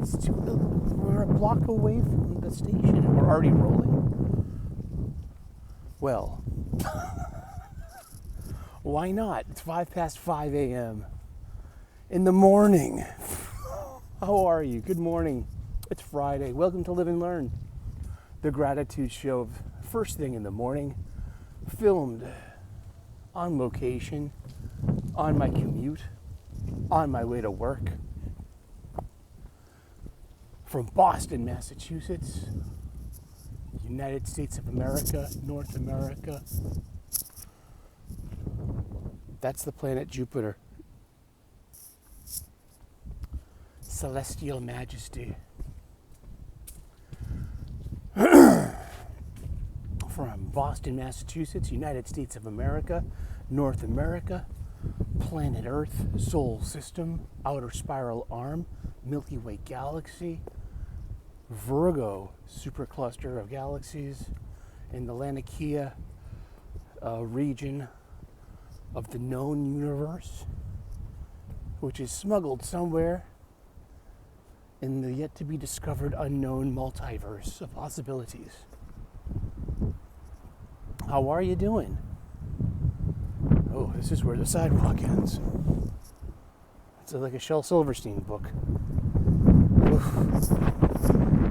We're a block away from the station and we're already rolling. Well, why not? It's 5 a.m. in the morning. How are you? Good morning. It's Friday. Welcome to Live and Learn, the gratitude show first thing in the morning, filmed on location, on my commute, on my way to work, from Boston, Massachusetts, United States of America, North America. That's the planet Jupiter. Celestial majesty. From Boston, Massachusetts, United States of America, North America, planet Earth, solar system, outer spiral arm, Milky Way galaxy, Virgo supercluster of galaxies in the Laniakea region of the known universe, which is smuggled somewhere in the yet to be discovered unknown multiverse of possibilities. How are you doing? Oh, this is where the sidewalk ends. It's like a Shel Silverstein book. Oof.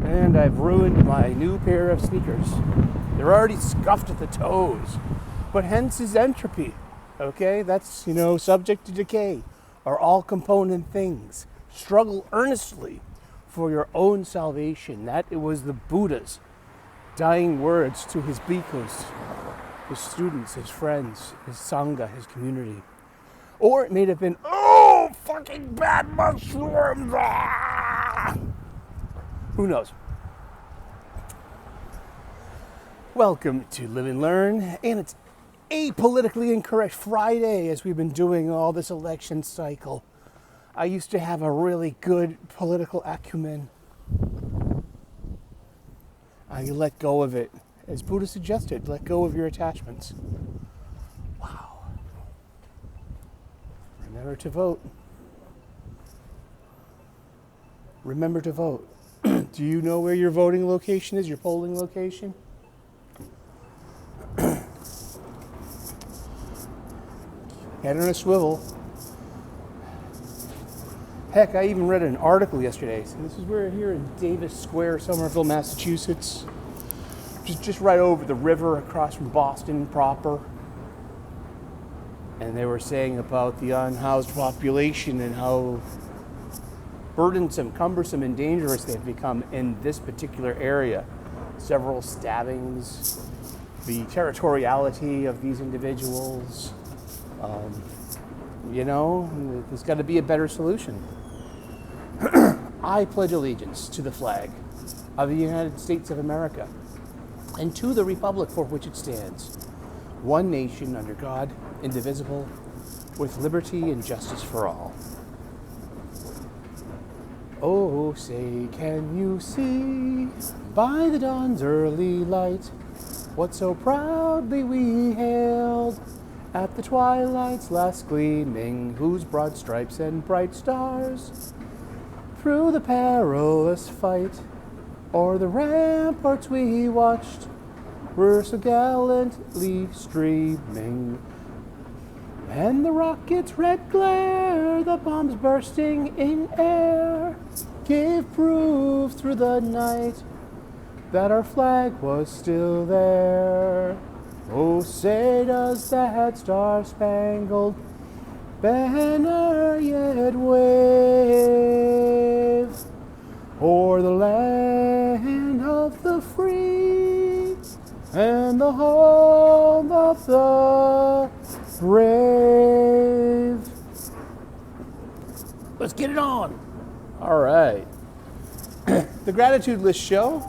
And I've ruined my new pair of sneakers. They're already scuffed at the toes. But hence is entropy. Okay? That's, subject to decay. Are all component things. Struggle earnestly for your own salvation. That it was the Buddha's dying words to his bhikkhus, his students, his friends, his sangha, his community. Or it may have been, oh, fucking bad mushrooms! Ah! Who knows? Welcome to Live and Learn, and it's Apolitically Incorrect Friday, as we've been doing all this election cycle. I used to have a really good political acumen. I let go of it. As Buddha suggested, let go of your attachments. Wow. Remember to vote. Remember to vote. Do you know where your voting location is, your polling location? Head on a swivel. Heck, I even read an article yesterday. So this is where here in Davis Square, Somerville, Massachusetts. Just right over the river across from Boston proper. And they were saying about the unhoused population and how burdensome, cumbersome, and dangerous they've become in this particular area. Several stabbings, the territoriality of these individuals. There's got to be a better solution. I pledge allegiance to the flag of the United States of America and to the republic for which it stands, one nation under God, indivisible, with liberty and justice for all. Oh, say, can you see by the dawn's early light what so proudly we hailed at the twilight's last gleaming, whose broad stripes and bright stars through the perilous fight o'er the ramparts we watched were so gallantly streaming. And the rocket's red glare, the bombs bursting in air, gave proof through the night that our flag was still there. Oh, say does that star-spangled banner yet wave o'er the land of the free and the home of the brave. Let's get it on. All right. The Gratitude List Show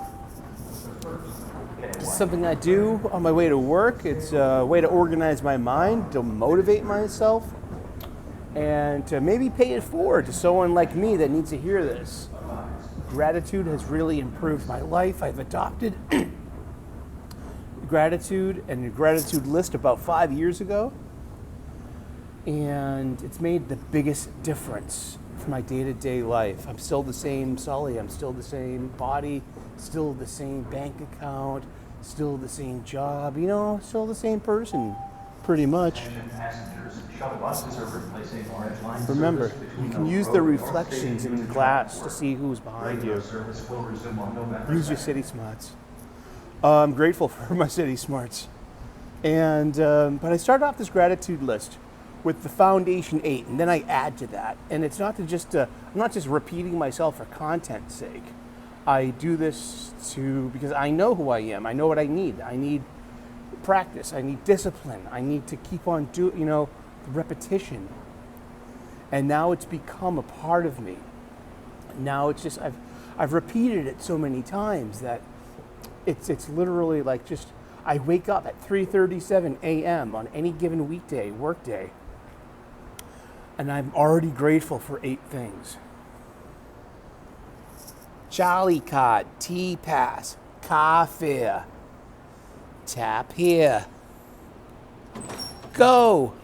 is something I do on my way to work. It's a way to organize my mind, to motivate myself, and to maybe pay it forward to someone like me that needs to hear this. Gratitude has really improved my life. I've adopted gratitude and a gratitude list about 5 years ago, and it's made the biggest difference for my day-to-day life. I'm still the same Sully. I'm still the same body, still the same bank account, still the same job, still the same person, pretty much. Remember, you can use the reflections in the glass to see who's behind you. Use your city smarts. I'm grateful for my city smarts. And but I started off this gratitude list with the foundation 8, and then I add to that. And it's not I'm not just repeating myself for content's sake. I do this because I know who I am. I know what I need. I need practice. I need discipline. I need to keep on the repetition. And now it's become a part of me. Now it's just I've repeated it so many times that it's literally like just I wake up at 3:37 a.m. on any given weekday, workday, and I'm already grateful for 8 things. Charlie card, T-Pass, car fare, tap here, go.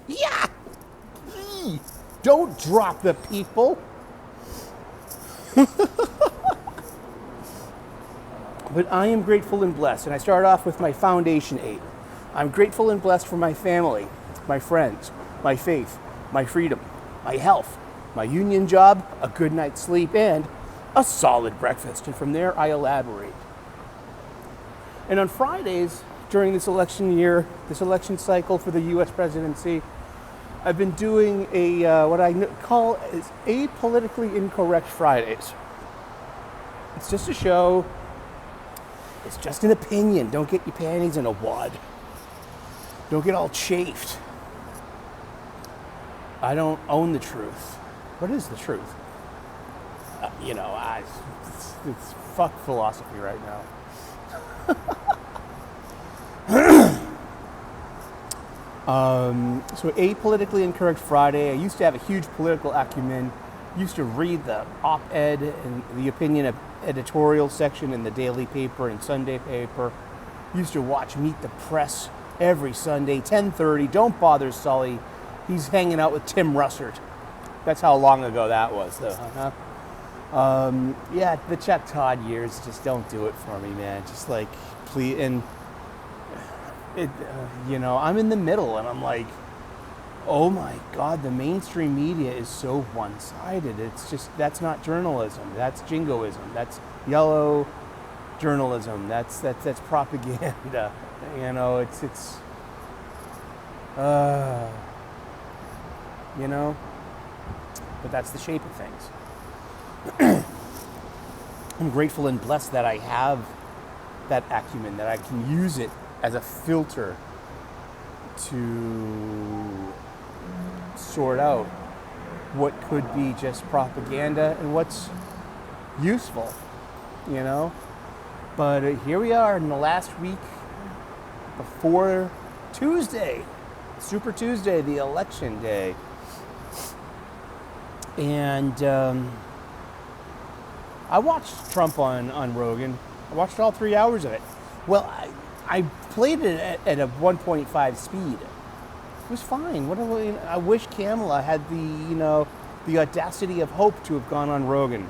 Yeah! Don't drop the people. But I am grateful and blessed, and I start off with my foundation 8. I'm grateful and blessed for my family, my friends, my faith, my freedom, my health, my union job, a good night's sleep, and a solid breakfast. And from there, I elaborate. And on Fridays, during this election year, this election cycle for the U.S. presidency, I've been doing what I call is Apolitically Incorrect Fridays. It's just a show. It's just an opinion. Don't get your panties in a wad. Don't get all chafed. I don't own the truth. What is the truth? It's fuck philosophy right now. So Apolitically Incorrect Friday. I used to have a huge political acumen. Used to read the op-ed and the opinion editorial section in the daily paper and Sunday paper. Used to watch Meet the Press every Sunday, 10:30. Don't bother Sully. He's hanging out with Tim Russert. That's how long ago that was, though. Yeah, the Chuck Todd years just don't do it for me, man. Just like, please, and I'm in the middle, and I'm like, oh my God, the mainstream media is so one-sided. It's just, that's not journalism. That's jingoism. That's yellow journalism. That's propaganda. But that's the shape of things. I'm grateful and blessed that I have that acumen, that I can use it as a filter to sort out what could be just propaganda and what's useful, But here we are in the last week before Tuesday, Super Tuesday, the election day. And I watched Trump on Rogan. I watched all 3 hours of it. Well, I played it at a 1.5 speed. It was fine. I wish Kamala had the audacity of hope to have gone on Rogan.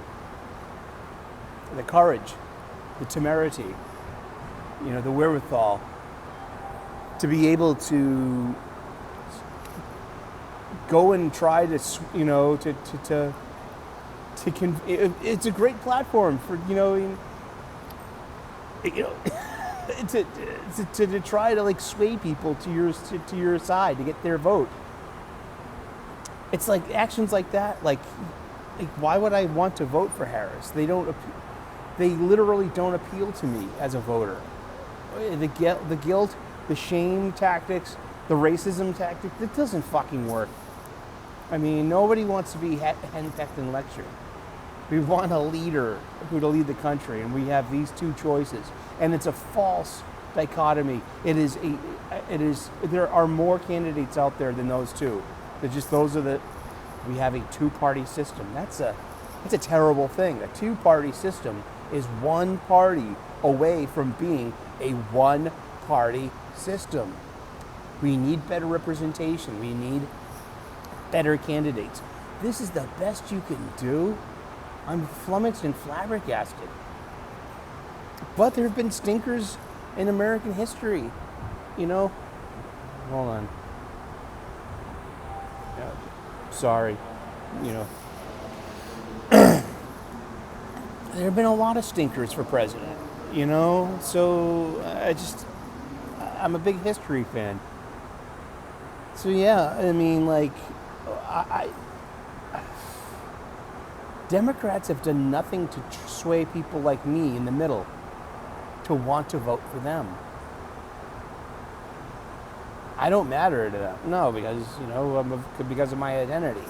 The courage, the temerity, the wherewithal to be able to go and try to, it's a great platform for, to try to like sway people to your side to get their vote. It's like actions like that. Like why would I want to vote for Harris? They literally don't appeal to me as a voter. The guilt, the shame tactics, the racism tactic, that doesn't fucking work. I mean, nobody wants to be henpecked and lectured. We want a leader who to lead the country, and we have these two choices. And it's a false dichotomy. There are more candidates out there than those two. We have a two-party system. That's a terrible thing. A two-party system is one party away from being a one-party system. We need better representation. We need better candidates. this is the best you can do? I'm flummoxed and flabbergasted. But there have been stinkers in American history, Hold on. Yeah, sorry, There have been a lot of stinkers for president, So I'm a big history fan. So yeah, I mean, Democrats have done nothing to sway people like me in the middle to want to vote for them. I don't matter to them. No, because, because of my identity.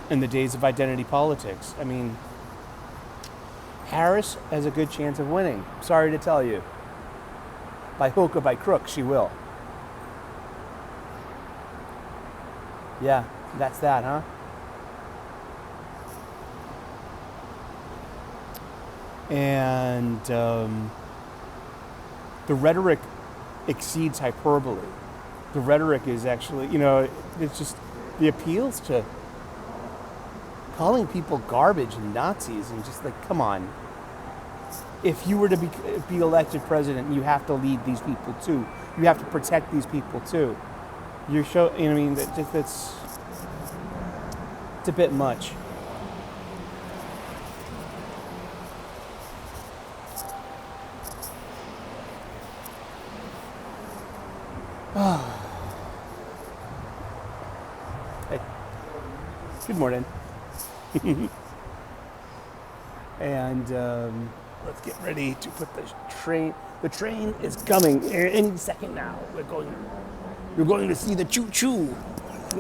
In the days of identity politics. I mean, Harris has a good chance of winning. Sorry to tell you. By hook or by crook, she will. Yeah, that's that, huh? And the rhetoric exceeds hyperbole. The rhetoric is actually, it's just the appeals to calling people garbage and Nazis and just come on. If you were to be elected president, you have to lead these people too. You have to protect these people too. It's a bit much. Hey. Good morning. And let's get ready to put the train. The train is coming any second now. You're going to see the choo-choo.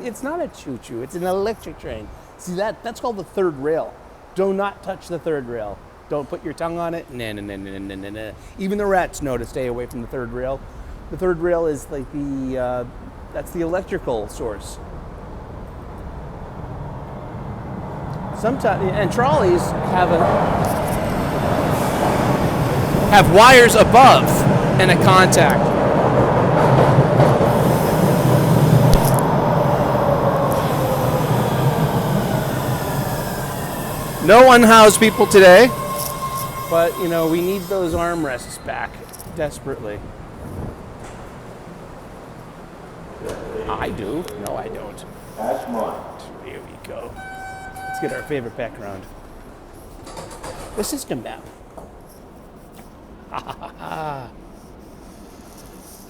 It's not a choo-choo. It's an electric train. See that's called the third rail. Do not touch the third rail. Don't put your tongue on it. Nah. Even the rats know to stay away from the third rail. The third rail is that's the electrical source. Sometimes, and trolleys have wires above and a contact. No unhoused people today, but we need those armrests back desperately. I do. No, I don't. That's mine. Here we go. Let's get our favorite background. The system map.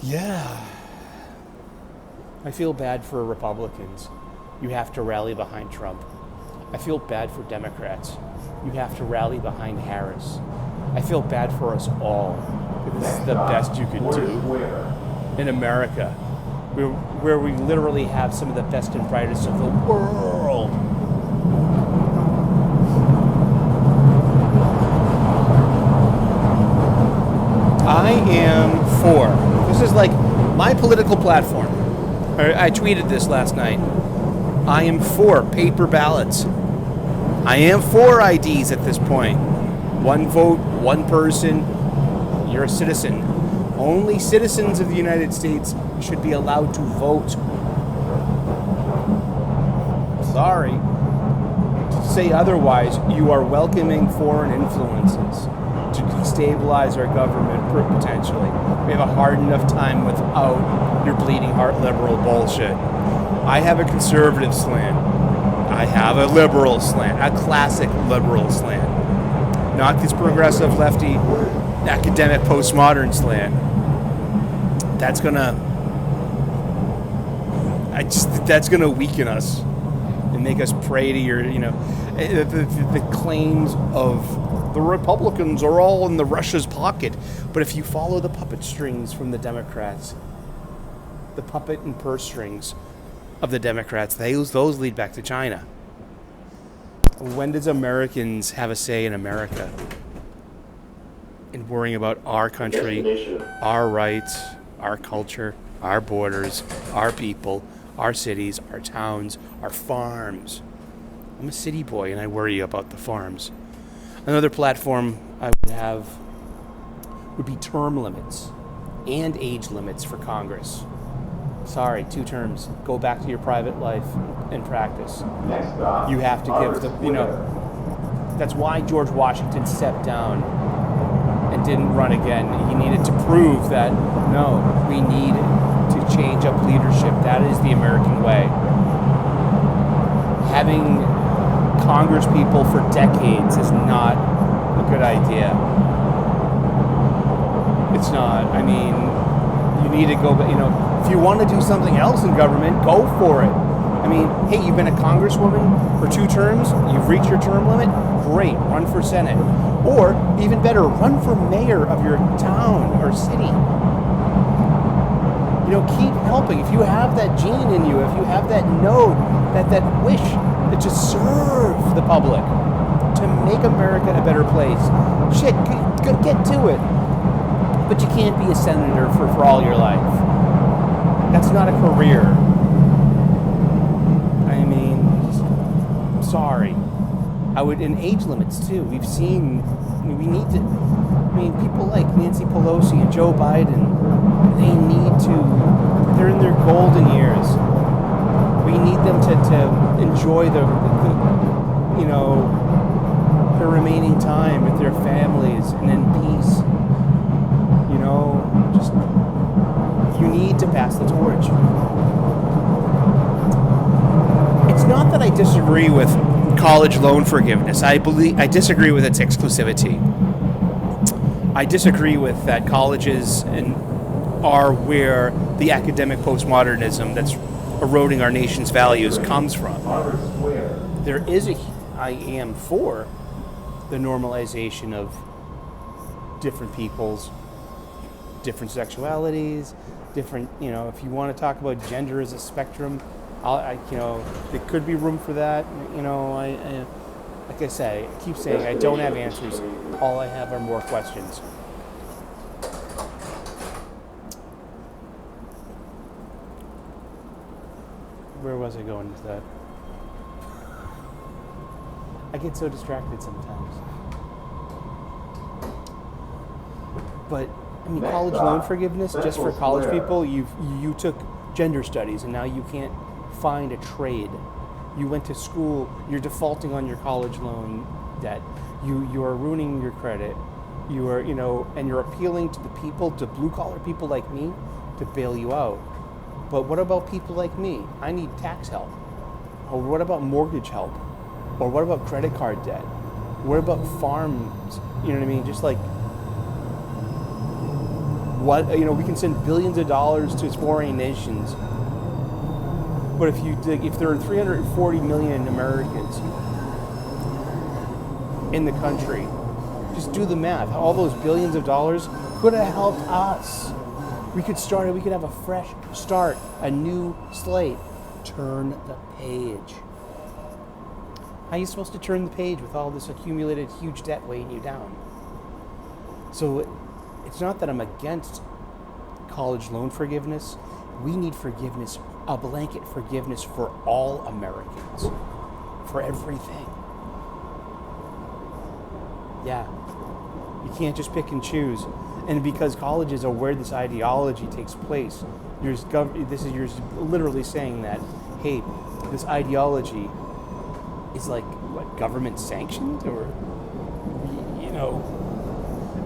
Yeah. I feel bad for Republicans. You have to rally behind Trump. I feel bad for Democrats. You have to rally behind Harris. I feel bad for us all. This is the best you could do in America, where we literally have some of the best and brightest of the world. I am for. This is my political platform. I tweeted this last night. I am for paper ballots. I am for IDs at this point. One vote, one person, you're a citizen. Only citizens of the United States should be allowed to vote. Sorry to say otherwise, you are welcoming foreign influences to destabilize our government potentially. We have a hard enough time without your bleeding heart liberal bullshit. I have a conservative slant. I have a liberal slant, a classic liberal slant. Not this progressive lefty academic postmodern slant. That's gonna weaken us and make us prey to your, the claims of the Republicans are all in the Russia's pocket. But if you follow the puppet strings from the Democrats, the puppet and purse strings of the Democrats, those lead back to China. When does Americans have a say in America? In worrying about our country, our rights, our culture, our borders, our people, our cities, our towns, our farms. I'm a city boy and I worry about the farms. Another platform I would have would be term limits and age limits for Congress. sorry, 2 terms. Go back to your private life and practice. You have to give that's why George Washington stepped down and didn't run again. He needed to prove that, no, we need to change up leadership. That is the American way. Having Congress people for decades is not a good idea. It's not. I mean, you need to go, if you want to do something else in government, go for it. I mean, hey, you've been a congresswoman for 2 terms, you've reached your term limit, great, run for Senate. Or, even better, run for mayor of your town or city. Keep helping. If you have that gene in you, if you have that node, that wish to serve the public, to make America a better place, shit, get to it. But you can't be a senator for all your life. That's not a career. I mean, I'm sorry. And age limits too. We need to, people like Nancy Pelosi and Joe Biden, they're in their golden years. We need them to enjoy their remaining time with their families and in peace. You need to pass the torch. It's not that I disagree with college loan forgiveness. I disagree with its exclusivity. I disagree with that colleges are where the academic postmodernism that's eroding our nation's values comes from. I am for the normalization of different peoples, different sexualities, different, if you want to talk about gender as a spectrum, there could be room for that. Like I say, I keep saying I don't have answers. All I have are more questions. Where was I going with that? I get so distracted sometimes. But college loan forgiveness, just for college people, you took gender studies and now you can't find a trade. You went to school, you're defaulting on your college loan debt. You are ruining your credit. You are, and you're appealing to the people, to blue collar people like me, to bail you out. But what about people like me? I need tax help. Or what about mortgage help? Or what about credit card debt? What about farms? You know what I mean? Just like, we can send billions of dollars to foreign nations. But if there are 340 million Americans in the country, just do the math. All those billions of dollars could have helped us. We could have a fresh start, a new slate. Turn the page. How are you supposed to turn the page with all this accumulated huge debt weighing you down? So it's not that I'm against college loan forgiveness. We need forgiveness, a blanket forgiveness for all Americans, for everything. Yeah, you can't just pick and choose. And because colleges are where this ideology takes place, you're literally saying that, hey, this ideology is like, what, government sanctioned? Or,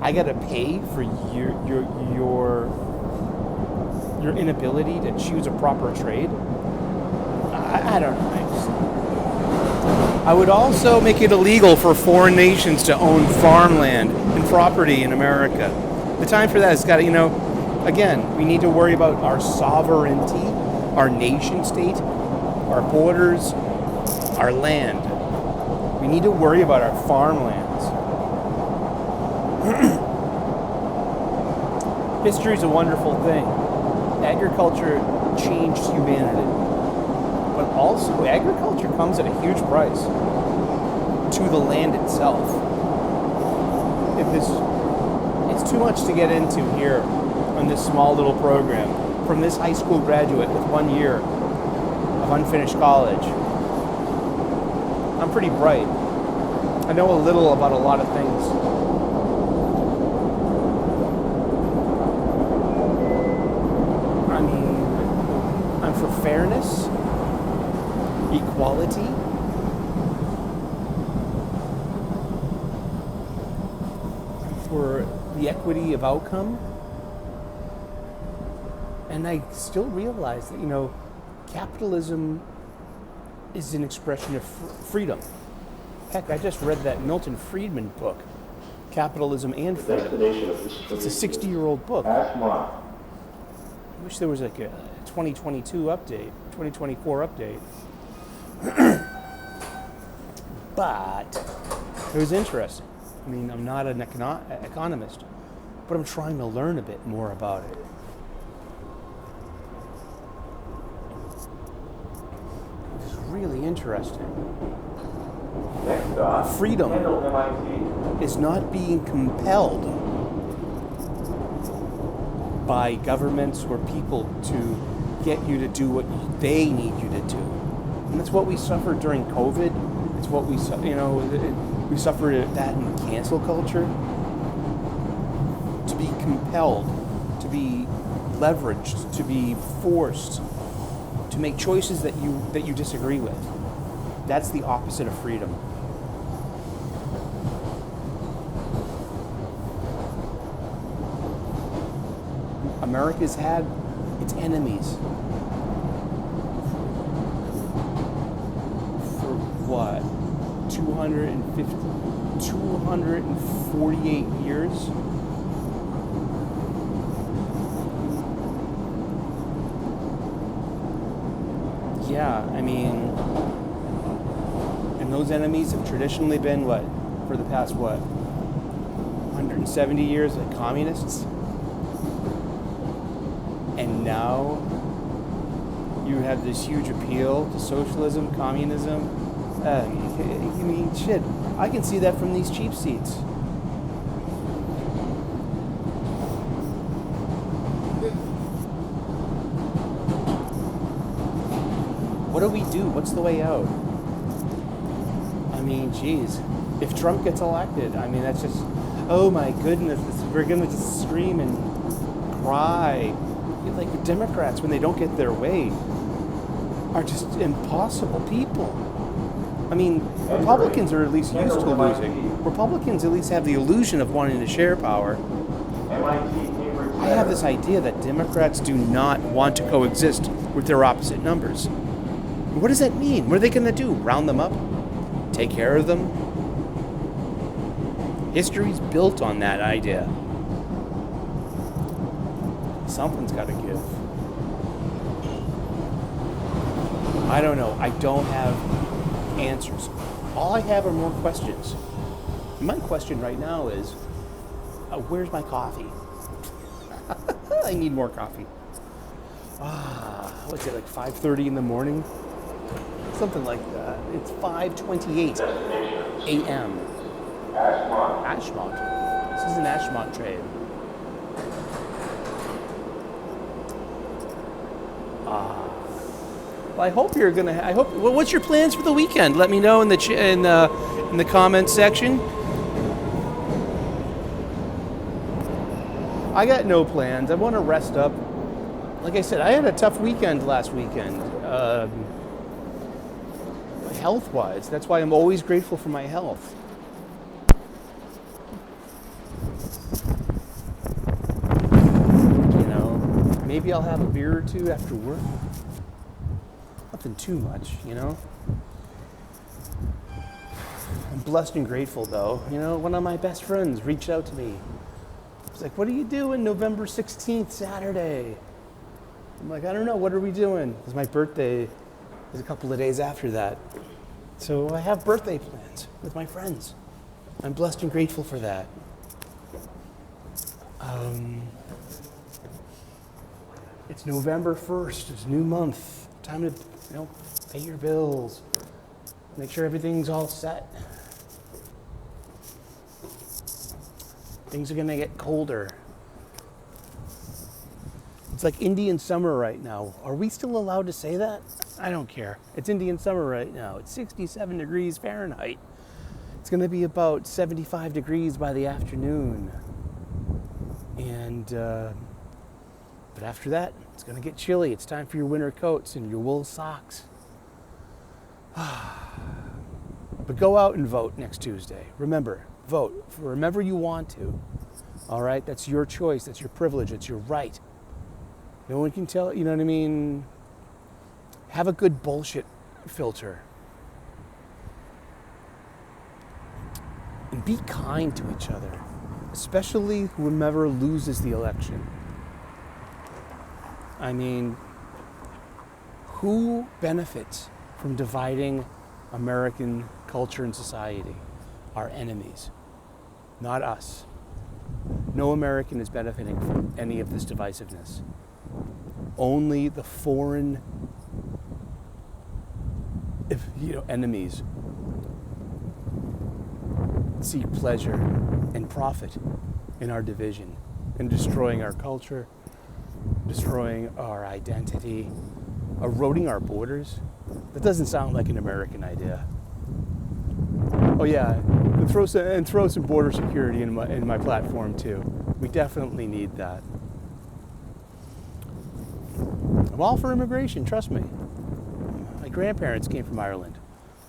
I gotta pay for your inability to choose a proper trade? I don't know. I would also make it illegal for foreign nations to own farmland and property in America. The time for that has got to, again, we need to worry about our sovereignty, our nation state, our borders, our land. We need to worry about our farmlands. History is a wonderful thing. Agriculture changed humanity. But also, agriculture comes at a huge price to the land itself. It's too much to get into here on this small little program from this high school graduate with 1 year of unfinished college. I'm pretty bright. I know a little about a lot of things. fairness, equality, for the equity of outcome. And I still realize that, capitalism is an expression of freedom. Heck, I just read that Milton Friedman book, Capitalism and Freedom. It's a 60-year-old book. I wish there was like a 2022 update, 2024 update. But it was interesting. I mean, I'm not an economist, but I'm trying to learn a bit more about it. It's really interesting. Freedom is not being compelled by governments or people to get you to do what they need you to do. And that's what we suffered during COVID. It's what we suffered that in cancel culture. To be compelled, to be leveraged, to be forced to make choices that you disagree with. That's the opposite of freedom. America's had its enemies for what? 248 years? Yeah, I mean, and those enemies have traditionally been what? For the past what? 170 years, like communists? And now you have this huge appeal to socialism, communism. I mean, shit, I can see that from these cheap seats. What do we do? What's the way out? I mean, geez, if Trump gets elected, I mean, that's just, oh my goodness, we're going to just scream and cry. Like the Democrats, when they don't get their way, are just impossible people. I mean, Republicans are at least used to losing. Republicans at least have the illusion of wanting to share power. I have this idea that Democrats do not want to coexist with their opposite numbers. What does that mean? What are they going to do? Round them up? Take care of them? History's built on that idea. Something's got to give. I don't know. I don't have answers. All I have are more questions. My question right now is, where's my coffee? I need more coffee. What's it, like 5:30 in the morning? Something like that. It's 5:28 a.m. Ashmont. This is an Ashmont trade. Well, I hope you're gonna. Well, what's your plans for the weekend? Let me know in the in the comments section. I got no plans. I want to rest up. Like I said, I had a tough weekend last weekend, health-wise. That's why I'm always grateful for my health. Maybe I'll have a beer or two after work. Nothing too much, I'm blessed and grateful, though. One of my best friends reached out to me. He's like, what are you doing November 16th, Saturday? I'm like, I don't know. What are we doing? Because my birthday is a couple of days after that. So I have birthday plans with my friends. I'm blessed and grateful for that. It's November 1st. It's a new month. Time to, pay your bills. Make sure everything's all set. Things are going to get colder. It's like Indian summer right now. Are we still allowed to say that? I don't care. It's Indian summer right now. It's 67 degrees Fahrenheit. It's going to be about 75 degrees by the afternoon. And But after that, it's going to get chilly. It's time for your winter coats and your wool socks. But go out and vote next Tuesday. Remember, vote for whomever you want to. All right? That's your choice. That's your privilege. It's your right. No one can tell, you know what I mean? Have a good bullshit filter. And be kind to each other, especially whomever loses the election. I mean, who benefits from dividing American culture and society? Our enemies, not us. No American is benefiting from any of this divisiveness. Only the foreign, enemies seek pleasure and profit in our division, in destroying our culture, destroying our identity, eroding our borders. That doesn't sound like an American idea. Oh yeah, and throw some border security in my platform too. We definitely need that. I'm all for immigration, trust me. My grandparents came from Ireland.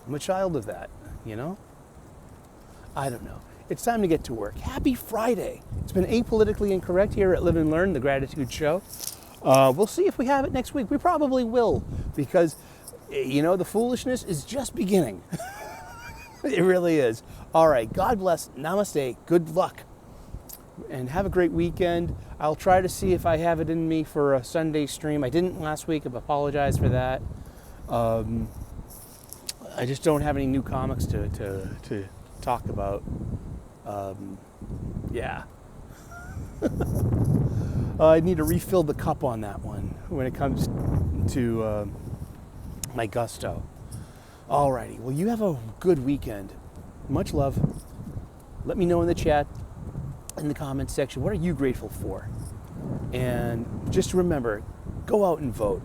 I'm a child of that, I don't know. It's time to get to work. Happy Friday. It's been Apolitically Incorrect here at Live and Learn, the Gratitude Show. We'll see if we have it next week. We probably will, because, the foolishness is just beginning. It really is. All right. God bless. Namaste. Good luck. And have a great weekend. I'll try to see if I have it in me for a Sunday stream. I didn't last week. I apologize for that. I just don't have any new comics to talk about. Yeah. I need to refill the cup on that one when it comes to my gusto. Alrighty, well, you have a good weekend. Much love. Let me know in the chat, in the comments section, what are you grateful for? And just remember, go out and vote.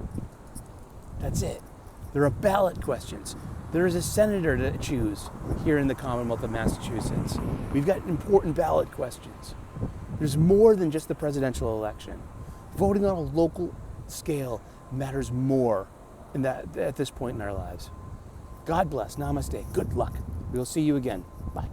That's it. There are ballot questions. There is a senator to choose here in the Commonwealth of Massachusetts. We've got important ballot questions. There's more than just the presidential election. Voting on a local scale matters more at this point in our lives. God bless. Namaste. Good luck. We'll see you again. Bye.